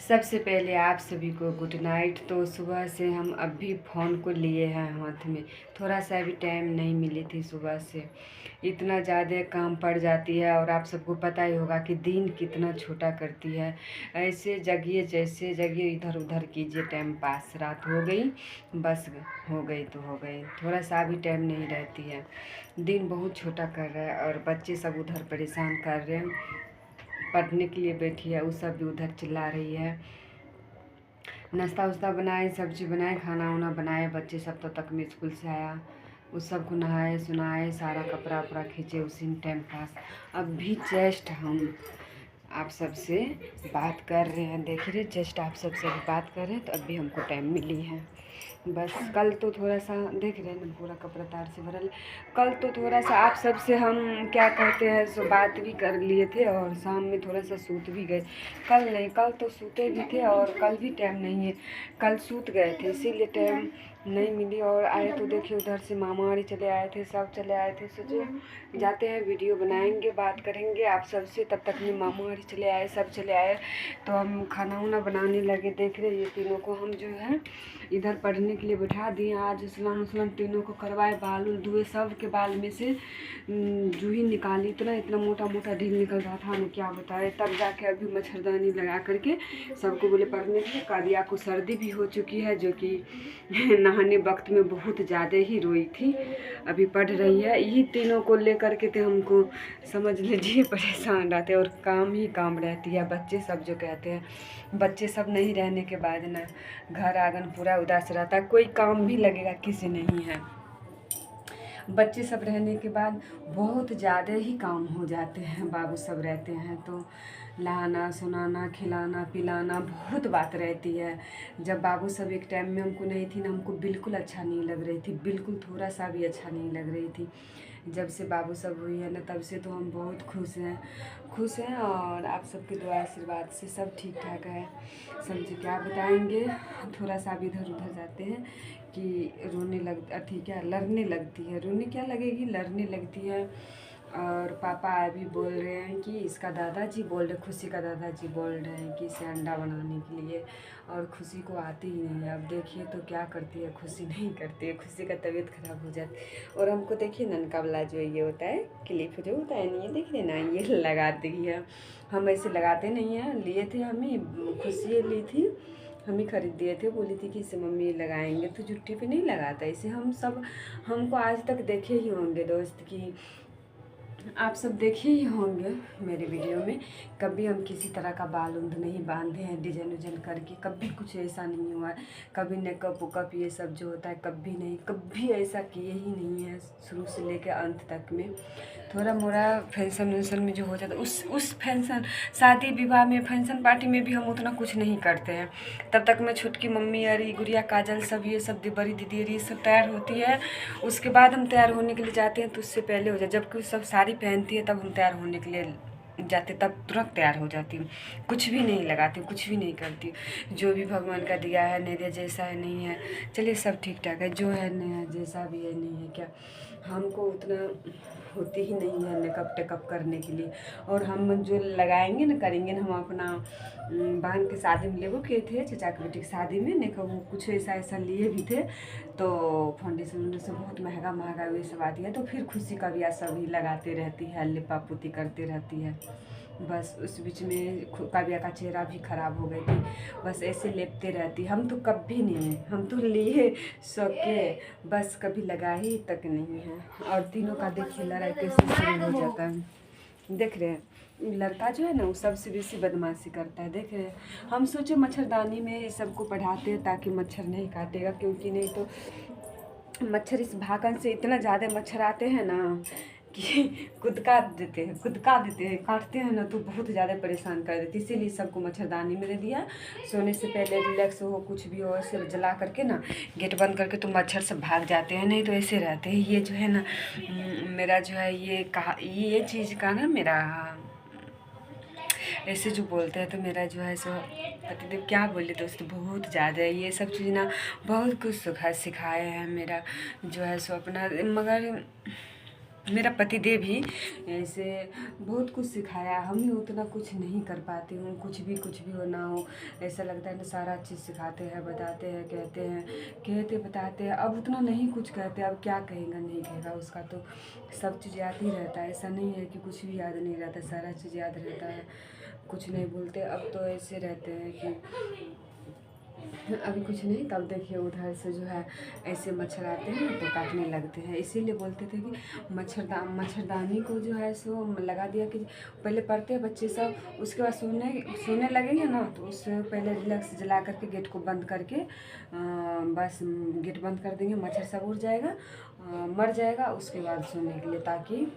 सबसे पहले आप सभी को गुड नाइट। तो सुबह से हम अभी फ़ोन को लिए हैं हाथ में, थोड़ा सा भी टाइम नहीं मिली थी सुबह से। इतना ज़्यादा काम पड़ जाती है और आप सबको पता ही होगा कि दिन कितना छोटा करती है। ऐसे जगिए जैसे जगिए, इधर उधर कीजिए टाइम पास। रात हो गई, बस हो गई तो हो गई, थोड़ा सा भी टाइम नहीं रहती है। दिन बहुत छोटा कर रहा है और बच्चे सब उधर परेशान कर रहे हैं। पढ़ने के लिए बैठी है, वो सब भी उधर चिल्ला रही है। नाश्ता वास्ता बनाए, सब्जी बनाए, खाना वाना बनाए, बच्चे सब तो तक में स्कूल से आया, उस सब को नहाए सुनाए, सारा कपड़ा वपड़ा खींचे, उसी में टाइम पास। अब भी जस्ट हम आप सबसे बात कर रहे हैं, देख रहे जस्ट आप सबसे भी बात कर रहे हैं, तो अभी हमको टाइम मिली है। बस कल तो थोड़ा सा देख रहे हैं ना, पूरा कपड़ा तार से भरल। कल तो थोड़ा सा आप सबसे हम क्या कहते हैं सो बात भी कर लिए थे और शाम में थोड़ा सा सूत भी गए। कल नहीं, कल तो सूते भी थे और कल भी टाइम नहीं है। कल सूत गए थे इसीलिए टाइम नहीं मिली। और आए तो देखिए उधर से मामा वाड़ी चले आए थे, सब चले आए थे। सोचे जाते हैं वीडियो बनाएंगे, बात करेंगे आप सबसे। तब तक में मामा वाड़ी चले आए, सब चले आए, तो हम खाना वाना बनाने लगे। देख रहे ये तीनों को हम जो है इधर पढ़ने के लिए बैठा दिए। आज स्नान उसनान तीनों को करवाए, बाल उल धुए, सब के बाल में से जूही निकाली। इतना इतना मोटा मोटा ढील निकल रहा था, हमें क्या बताए। तब जाके अभी मच्छरदानी लगा करके सबको बोले पढ़ने के लिए। कादिया को सर्दी भी हो चुकी है, जो कि नहाने वक्त में बहुत ज़्यादा ही रोई थी। अभी पढ़ रही है। यही तीनों को लेकर के तो हमको समझ लीजिए परेशान रहते हैं और काम ही काम रहती है। बच्चे सब जो कहते हैं, बच्चे सब नहीं रहने के बाद ना घर आंगन पूरा उदास रहता है, कोई काम भी लगेगा किसी नहीं है। बच्चे सब रहने के बाद बहुत ज़्यादा ही काम हो जाते हैं। बाबू सब रहते हैं तो नहाना सुनाना खिलाना पिलाना बहुत बात रहती है। जब बाबू सब एक टाइम में हमको नहीं थी ना, हमको बिल्कुल अच्छा नहीं लग रही थी, बिल्कुल थोड़ा सा भी अच्छा नहीं लग रही थी। जब से बाबू सब हुई है ना, तब से तो हम बहुत खुश हैं और आप सबके दुआ आशीर्वाद से सब ठीक ठाक है। समझे क्या बताएंगे, थोड़ा सा भी इधर उधर जाते हैं कि रोने लग क्या लड़ने लगती है। रोने क्या लगेगी, लड़ने लगती है। और पापा अभी बोल रहे हैं कि इसका दादाजी बोल रहे, खुशी का दादाजी बोल रहे हैं कि इसे अंडा बनाने के लिए, और खुशी को आती ही नहीं है। अब देखिए तो क्या करती है, खुशी नहीं करती है, खुशी का तबीयत खराब हो जाती है। और हमको देखिए ननका वाला जो ये होता है क्लिप जो होता है नहीं, ये देख रहे ना, ये लगाती है। हम ऐसे लगाते नहीं हैं, लिए थे हम ही, खुशी ली थी, हम ही खरीद दिए थे। बोली थी कि इसे मम्मी लगाएंगे, तो जुट्टी पे नहीं लगाता इसे। हम सब हमको आज तक देखे ही होंगे दोस्त की, आप सब देखे ही होंगे मेरे वीडियो में। कभी हम किसी तरह का बाल उंद नहीं बांधे हैं डिजाइन उजाइन करके, कभी कुछ ऐसा नहीं हुआ है। कभी मेकअप उकअप ये सब जो होता है कभी नहीं, कभी ऐसा किए ही नहीं है शुरू से लेकर अंत तक में। थोड़ा मोड़ा फैशन वैशन में जो हो जाता है, उस फैशन शादी विवाह में फंक्शन पार्टी में भी हम उतना कुछ नहीं करते हैं। तब तक मैं छोटकी मम्मी अरी गुड़िया काजल सब ये सब बड़ी दीदी अरी सब तैयार होती है, उसके बाद हम तैयार होने के लिए जाते हैं। तो उससे पहले हो जाए, जबकि सब साड़ी पहनती है तब हम तैयार होने के लिए जाते, तब तुरंत तैयार हो जाती हूँ। कुछ भी नहीं लगाती हूँ, कुछ भी नहीं करती हूँ। जो भी भगवान का दिया है, मेरे जैसा है नहीं है, चलिए सब ठीक ठाक है। जो है नहीं, जैसा भी है नहीं है क्या, हमको उतना होती ही नहीं है मेकअप टेकअप करने के लिए। और हम जो लगाएंगे ना करेंगे ना, हम अपना बहन के शादी में लेगो किए थे, चचा की बेटी की शादी में नहीं, वो कुछ ऐसा ऐसा लिए भी थे। तो फाउंडेशन वुंडेशन बहुत महंगा महंगा ये सब आती है। तो फिर खुशी का भी सभी लगाते रहती है, लिपा पोती करते रहती है। बस उस बीच में काव्या का चेहरा भी ख़राब हो गई थी, बस ऐसे लेपते रहती। हम तो कभी नहीं, हम तो लिए सके, बस कभी लगा ही तक नहीं है। और तीनों का देखिए लड़ाई कैसे शुरू हो जाता है। देख रहे हैं लड़का जो है ना, वो सबसे बेसी बदमाशी करता है। देख रहे हैं, हम सोचे मच्छरदानी में सबको पढ़ाते हैं ताकि मच्छर नहीं काटेगा, क्योंकि नहीं तो मच्छर इस भागन से इतना ज़्यादा मच्छर आते हैं ना कि कुदका देते हैं, काटते हैं ना तो बहुत ज़्यादा परेशान कर देते। इसीलिए सबको मच्छरदानी में दे दिया। सोने से पहले रिलैक्स हो, कुछ भी हो, ऐसे जला करके ना गेट बंद करके तो मच्छर सब भाग जाते हैं। नहीं तो ऐसे रहते हैं। ये जो है ना मेरा जो है ये चीज़ का ना मेरा ऐसे जो बोलते हैं, तो मेरा जो है सो पतिदेव क्या बोले दोस्त, बहुत ज़्यादा ये सब चीज़ ना बहुत कुछ सिखाए हैं मेरा जो है सो अपना। मगर मेरा पतिदेव ही ऐसे बहुत कुछ सिखाया। हम ही उतना कुछ नहीं कर पाती हूँ, कुछ भी हो ना हो, ऐसा लगता है ना सारा चीज़ सिखाते हैं, बताते हैं, कहते बताते हैं। अब उतना नहीं कुछ कहते, अब क्या कहेगा नहीं कहेगा, उसका तो सब चीज़ याद ही रहता है। ऐसा नहीं है कि कुछ भी याद नहीं रहता, सारा चीज़ याद रहता है, कुछ नहीं बोलते। अब तो ऐसे रहते हैं कि अभी कुछ नहीं, तब देखिए उधर से जो है ऐसे मच्छर आते हैं तो काटने लगते हैं। इसीलिए बोलते थे कि मच्छरदानी को जो है सो लगा दिया कि पहले पढ़ते हैं बच्चे सब, उसके बाद सोने लगेंगे ना तो उससे पहले रिलैक्स जला करके गेट को बंद करके बस गेट बंद कर देंगे, मच्छर सब उड़ जाएगा, मर जाएगा, उसके बाद सोने के लिए, ताकि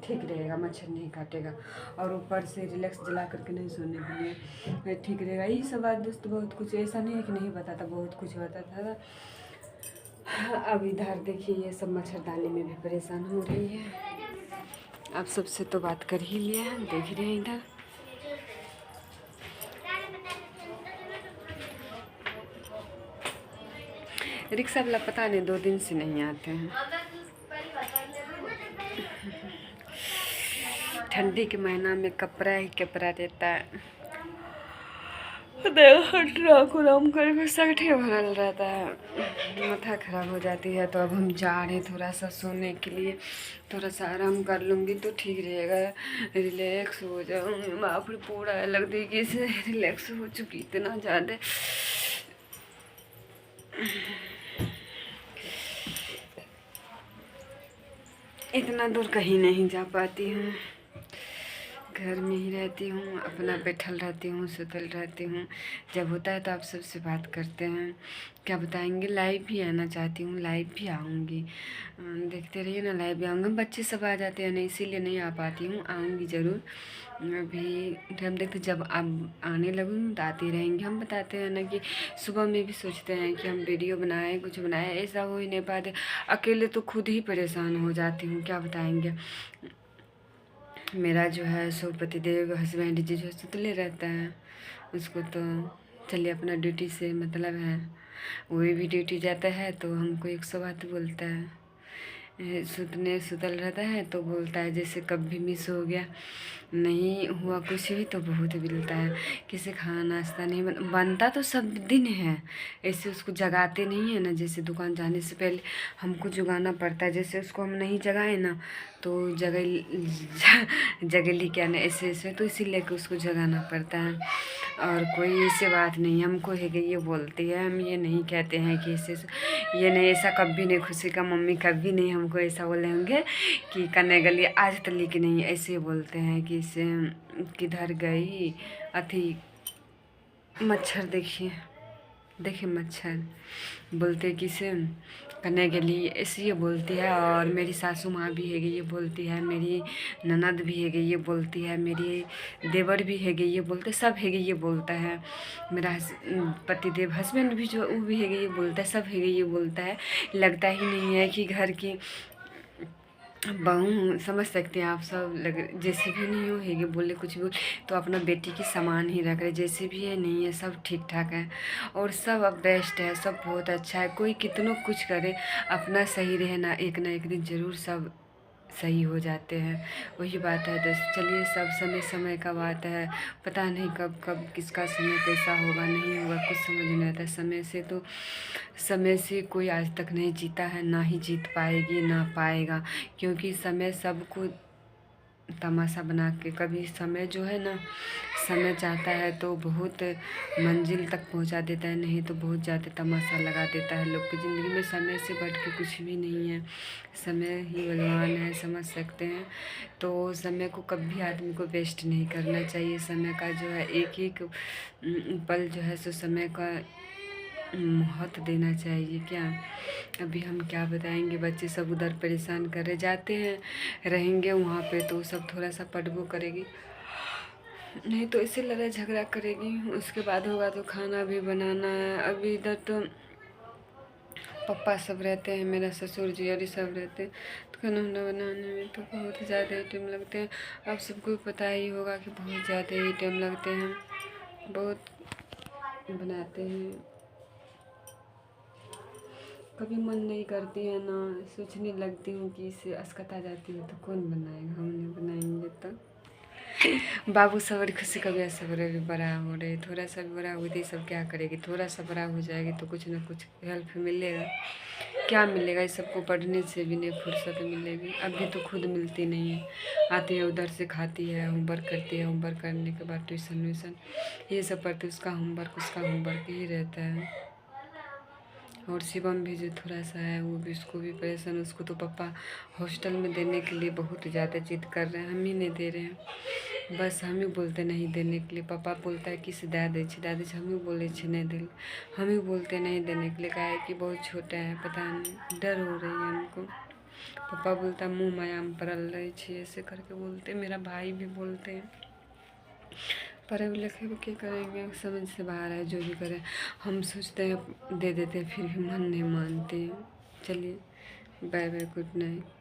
ठीक रहेगा, मच्छर नहीं काटेगा। और ऊपर से रिलैक्स जला करके नहीं सोने के लिए ठीक रहेगा। यही सब बात दोस्त, बहुत कुछ ऐसा नहीं है कि नहीं बताता, बहुत कुछ बताता था। अब इधर देखिए ये सब मच्छरदानी में भी परेशान हो रही है। आप सबसे तो बात कर ही लिया है, देख रहे हैं इधर रिक्शा वाला पता नहीं 2 दिन से नहीं आते हैं। ठंडी के महीना में कपड़ा ही कपड़ा रहता है, राम करके सगठे भरल रहता है, माथा खराब हो जाती है। तो अब हम जा रहे हैं थोड़ा सा सोने के लिए, थोड़ा सा आराम कर लूँगी तो ठीक रहेगा, रिलैक्स हो जाऊँगी। माँ फिर पूरा अलग तरीके से रिलैक्स हो चुकी इतना ज़्यादा। इतना दूर कहीं नहीं जा पाती हूँ, घर में ही रहती हूँ, अपना बैठल रहती हूँ, सुतल रहती हूँ। जब होता है तो आप सबसे बात करते हैं, क्या बताएंगे। लाइव भी आना चाहती हूँ, लाइव भी आऊँगी, देखते रहिए ना, लाइव भी आऊँगी। बच्चे सब आ जाते हैं ना, इसीलिए नहीं आ पाती हूँ, आऊँगी ज़रूर। अभी टाइम देखते, जब अब आने लगूँ तो आती रहेंगे। हम बताते हैं ना कि सुबह में भी सोचते हैं कि हम वीडियो बनाएं, कुछ बनाएं, ऐसा हो ही नहीं पाते। अकेले तो खुद ही परेशान हो जाती हूँ, क्या बताएंगे। मेरा जो है सो पतिदेव हस्बैंड जी जो सुतले रहता है, उसको तो चलिए अपना ड्यूटी से मतलब है, वही भी ड्यूटी जाता है तो हमको 100 बात बोलता है। सुतल रहता है तो बोलता है जैसे कब भी मिस हो गया, नहीं हुआ कुछ भी तो बहुत मिलता है। किसी खाना नाश्ता नहीं बनता तो सब दिन है, ऐसे उसको जगाते नहीं है ना, जैसे दुकान जाने से पहले हमको जगाना पड़ता है। जैसे उसको हम नहीं जगाए ना तो जगली क्या ना, ऐसे तो इसीलिए कि उसको जगाना पड़ता है। और कोई ऐसी बात नहीं हमको है कि ये बोलती है, हम ये नहीं कहते हैं कि ऐसे ये नहीं, ऐसा कभी नहीं, खुशी का मम्मी कभी नहीं हमको ऐसा बोले होंगे कि कन्या गली आज तली की नहीं, ऐसे बोलते हैं कि इसे किधर गई अथी। मच्छर देखिए मच्छर बोलते कि से करने के लिए ऐसे ये बोलती है। और मेरी सासू माँ भी है ये बोलती है, मेरी ननद भी है ये बोलती है, मेरी देवर भी है ये बोलते, सब है ये बोलता है। मेरा पतिदेव हस्बैंड भी जो वो भी है ये बोलता है, सब है ये बोलता है। लगता ही नहीं है कि घर की बहू हूँ, समझ सकते हैं आप सब। जैसे भी नहीं हो है बोले कुछ भी तो अपना बेटी की समान ही रख रहे, जैसे भी है नहीं है, सब ठीक ठाक है और सब अब बेस्ट है, सब बहुत अच्छा है। कोई कितनों कुछ करे, अपना सही रहे ना, एक दिन ज़रूर सब सही हो जाते हैं। वही बात है दोस्त। चलिए, सब समय समय का बात है, पता नहीं कब कब किसका समय कैसा होगा नहीं होगा, कुछ समझ नहीं आता। समय से कोई आज तक नहीं जीता है, ना ही जीत पाएगी ना पाएगा, क्योंकि समय सबको तमाशा बना के, कभी समय जो है ना, समय चाहता है तो बहुत मंजिल तक पहुंचा देता है, नहीं तो बहुत ज़्यादा तमाशा लगा देता है। लोग की ज़िंदगी में समय से बढ़ के कुछ भी नहीं है, समय ही भगवान है, समझ सकते हैं। तो समय को कभी आदमी को वेस्ट नहीं करना चाहिए। समय का जो है एक एक पल जो है सो समय का महत्व देना चाहिए। क्या अभी हम क्या बताएंगे, बच्चे सब उधर परेशान करे जाते हैं, रहेंगे वहाँ पे तो सब थोड़ा सा पटबो करेगी, नहीं तो ऐसे लड़ाई झगड़ा करेगी। उसके बाद होगा तो खाना भी बनाना है। अभी इधर तो पापा सब रहते हैं, मेरा ससुर जी और सब रहते हैं, तो खाना वाना बनाने में तो बहुत ज़्यादा टाइम लगते हैं। आप सबको पता ही होगा कि बहुत ज़्यादा ही टाइम लगते हैं, बहुत बनाते हैं कभी मन नहीं करती है ना, सोचने लगती हूँ कि इससे अस्कता जाती है तो कौन बनाएगा, हम नहीं बनाएंगे तो। बाबू सबर खुशी का भी सबर भी बड़ा हो रहे, थोड़ा सा भी बड़ा होगी तो ये सब क्या करेगी, थोड़ा सा बड़ा हो जाएगी तो कुछ ना कुछ हेल्प मिलेगा। क्या मिलेगा, इस सबको पढ़ने से भी नहीं फुर्सत मिलेगी, अभी तो खुद मिलती नहीं है। आती है उधर से खाती है, होमवर्क करती है, होमवर्क करने के बाद ट्यूशन व्यूशन ये सब पढ़ती है, उसका होमवर्क ही रहता है। और शिवम भी जो थोड़ा सा है वो भी, उसको भी परेशान, उसको तो पापा हॉस्टल में देने के लिए बहुत ज़्यादा जिद कर रहे हैं, हम ही नहीं दे रहे हैं। बस हम ही बोलते नहीं देने के लिए, पापा बोलता है कि से दादी हम ही बोले नहीं दे, हम ही बोलते नहीं देने के लिए, कहा है कि बहुत छोटा है, पता नहीं डर हो रही है हमको। पापा बोलता मुँह माया में पड़ल रही छे, ऐसे करके बोलते, मेरा भाई भी बोलते हैं। पढ़े लिखे भी क्या करेंगे, समझ से बाहर है, जो भी करें। हम सोचते हैं दे देते, फिर भी मन नहीं मानते हैं। चलिए बाय बाय, गुड नाइट।